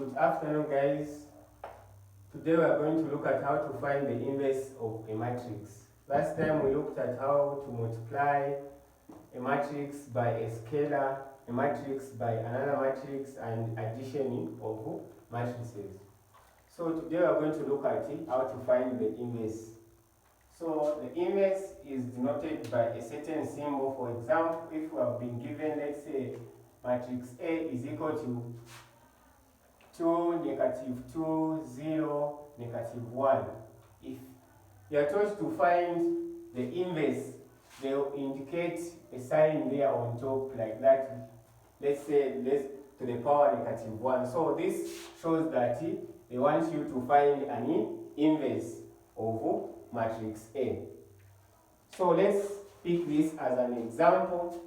Good afternoon, guys. Today we are going to look at how to find the inverse of a matrix. Last time we looked at how to multiply a matrix by a scalar, a matrix by another matrix, and addition of matrices. So today we are going to look at how to find the inverse. So the inverse is denoted by a certain symbol. For example, if we have been given, let's say, matrix A is equal to 2, -2, 0, -1. If you are told to find the inverse, they will indicate a sign there on top like that. Let's say to the power -1. So this shows that they want you to find an inverse of matrix A. So let's pick this as an example.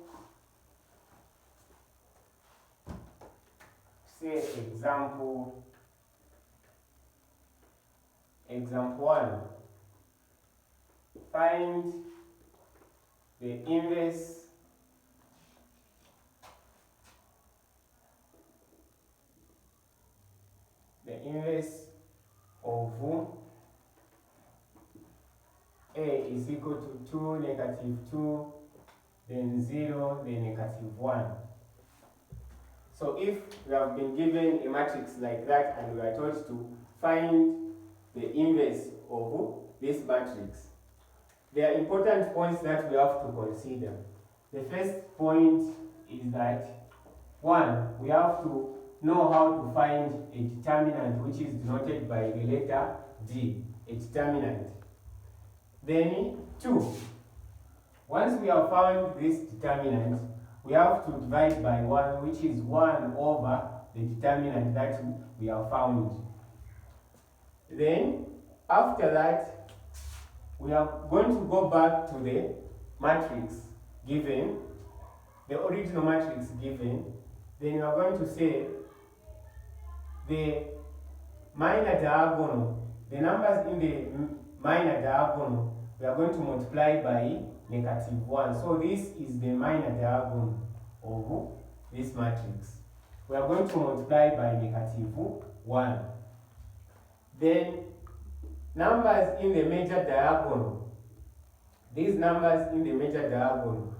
Say example 1. Find the inverse of A is equal to 2, -2, then 0, then -1. So if we have been given a matrix like that and we are told to find the inverse of this matrix, there are important points that we have to consider. The first point is that, 1, we have to know how to find a determinant which is denoted by the letter D, a determinant. Then 2, once we have found this determinant, we have to divide by 1, which is 1 over the determinant that we have found. Then, after that, we are going to go back to the matrix given, the original matrix given. Then we are going to say the minor diagonal, the numbers in the minor diagonal, we are going to multiply by -1. So this is the minor diagonal of this matrix. We are going to multiply by -1. Then numbers in the major diagonal, these numbers in the major diagonal,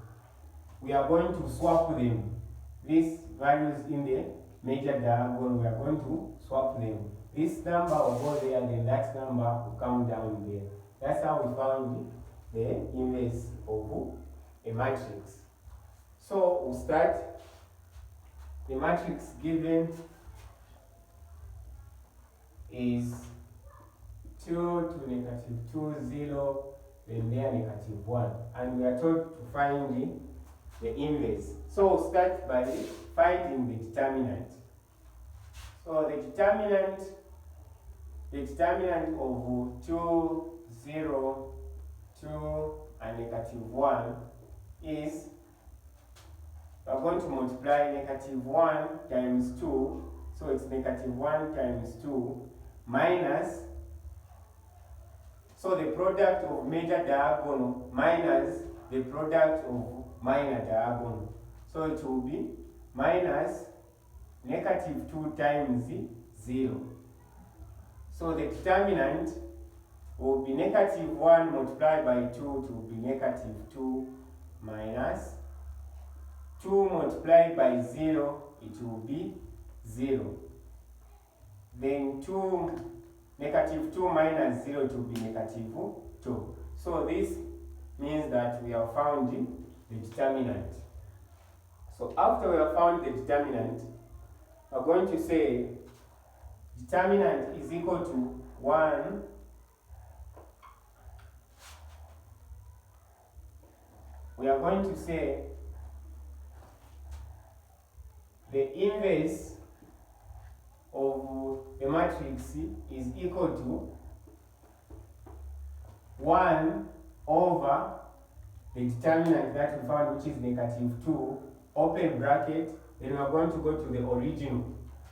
we are going to swap them. These values in the major diagonal, we are going to swap them. This number will go there, then that number will come down there. That's how we found the inverse of a matrix. So we'll start. The matrix given is 2 to -2, 0, then there -1. And we are told to find the inverse. So we'll start by finding the determinant. So the determinant of 2, 0, 2, and -1 is, we are going to multiply -1 times 2, so it's -1 times 2 minus, so the product of major diagonal minus the product of minor diagonal. So it will be minus -2 times 0. So the determinant will be -1 multiplied by 2, it will be -2 minus 2 multiplied by 0, it will be 0. Then -2 minus 0, it will be -2. So this means that we have found the determinant. So after we have found the determinant, we are going to say determinant is equal to 1 we are going to say the inverse of the matrix is equal to 1 over the determinant that we found, which is -2, open bracket, then we are going to go to the original.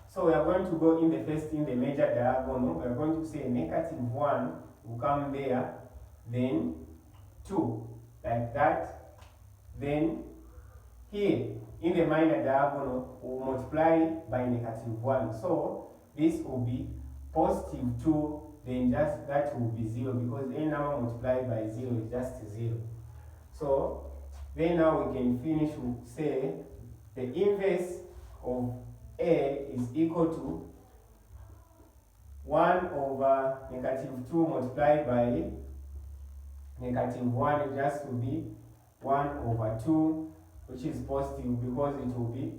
So we are going to go in the major diagonal. We are going to say -1 will come there, then 2, like that. Then here in the minor diagonal, we'll multiply by -1. So this will be positive 2, then just that will be 0, because any number multiplied by 0 is just 0. So then now we can finish with say the inverse of A is equal to 1 over negative 2 multiplied by negative 1, it just will be 1 over 2, which is positive because it will be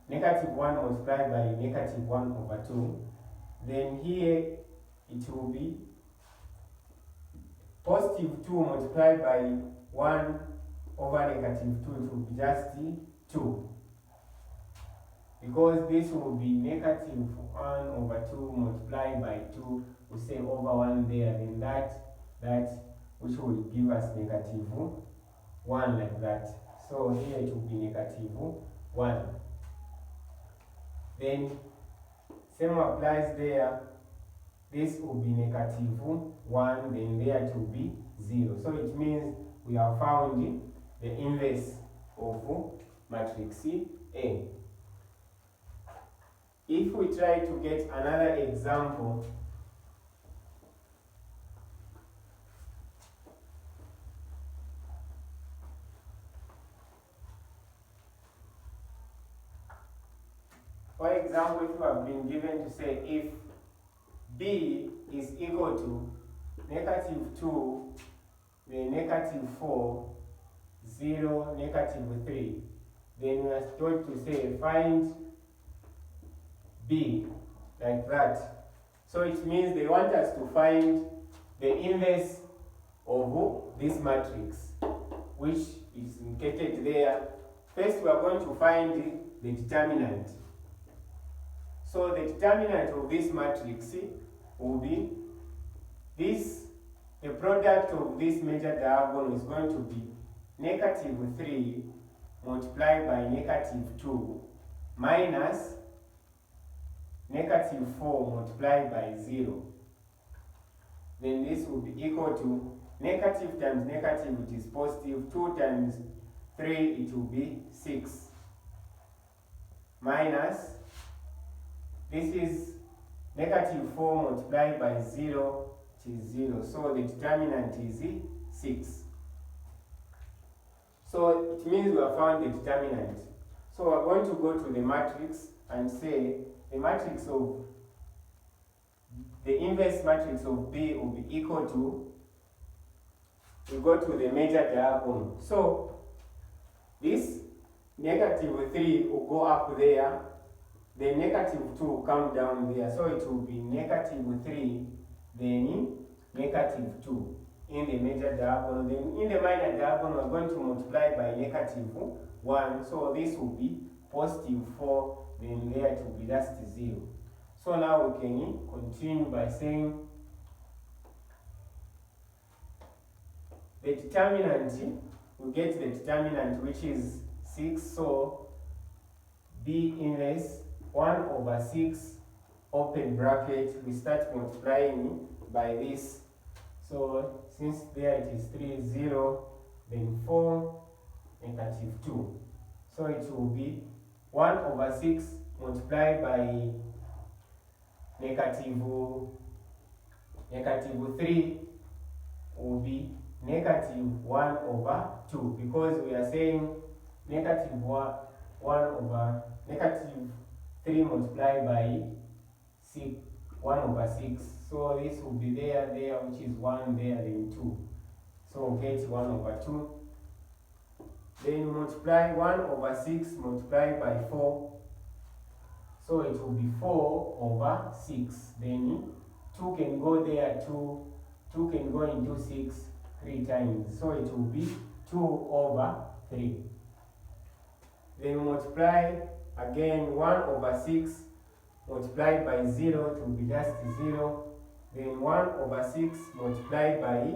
negative 1 multiplied by negative 1 over 2. Then here it will be positive 2 multiplied by 1 over negative 2, it will be just 2. Because this will be negative 1 over 2 multiplied by 2, we say over 1 there, then that which will give us negative 1 like that. So here it will be negative 1. Then same applies there. This will be negative 1, then there it will be 0. So it means we have found the inverse of matrix A. If we try to get another example, for example, if you have been given to say if B is equal to negative 2, then negative 4, 0, negative 3, then we are told to say find B like that. So it means they want us to find the inverse of this matrix, which is indicated there. First, we are going to find the determinant. So the determinant of this matrix will be this, the product of this major diagonal is going to be negative 3 multiplied by negative 2 minus negative 4 multiplied by 0. Then this will be equal to negative times negative, which is positive, 2 times 3, it will be 6, minus, this is negative 4 multiplied by 0, which is 0. So the determinant is 6. So it means we have found the determinant. So we're going to go to the matrix and say the matrix of the inverse matrix of B will be equal to, we go to the major diagonal. So this negative 3 will go up there, the negative 2 will come down there. So it will be negative 3, then negative 2 in the major diagonal. Then in the minor diagonal, we're going to multiply by negative 1. So this will be positive 4, then there it will be just 0. So now we can continue by saying the determinant, we get the determinant which is 6. So B inverse 1 over 6 open bracket, we start multiplying by this. So since there it is 3, 0, then 4, negative 2. So it will be 1 over 6 multiplied by negative 3 will be negative 1 over 2, because we are saying negative 1 over negative 3 multiplied by 6, 1 over 6. So this will be there, which is 1 there, then 2. So we'll get 1 over 2. Then multiply 1 over 6 multiplied by 4. So it will be 4 over 6. Then 2 can go there, 2 can go into 6 3 times. So it will be 2 over 3. Then multiply again 1 over 6 multiplied by 0, it will be just 0. Then 1 over 6 multiplied by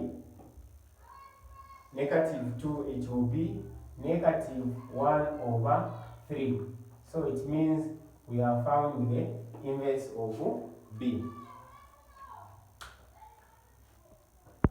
negative 2, it will be negative 1 over 3. So it means we have found the inverse of B.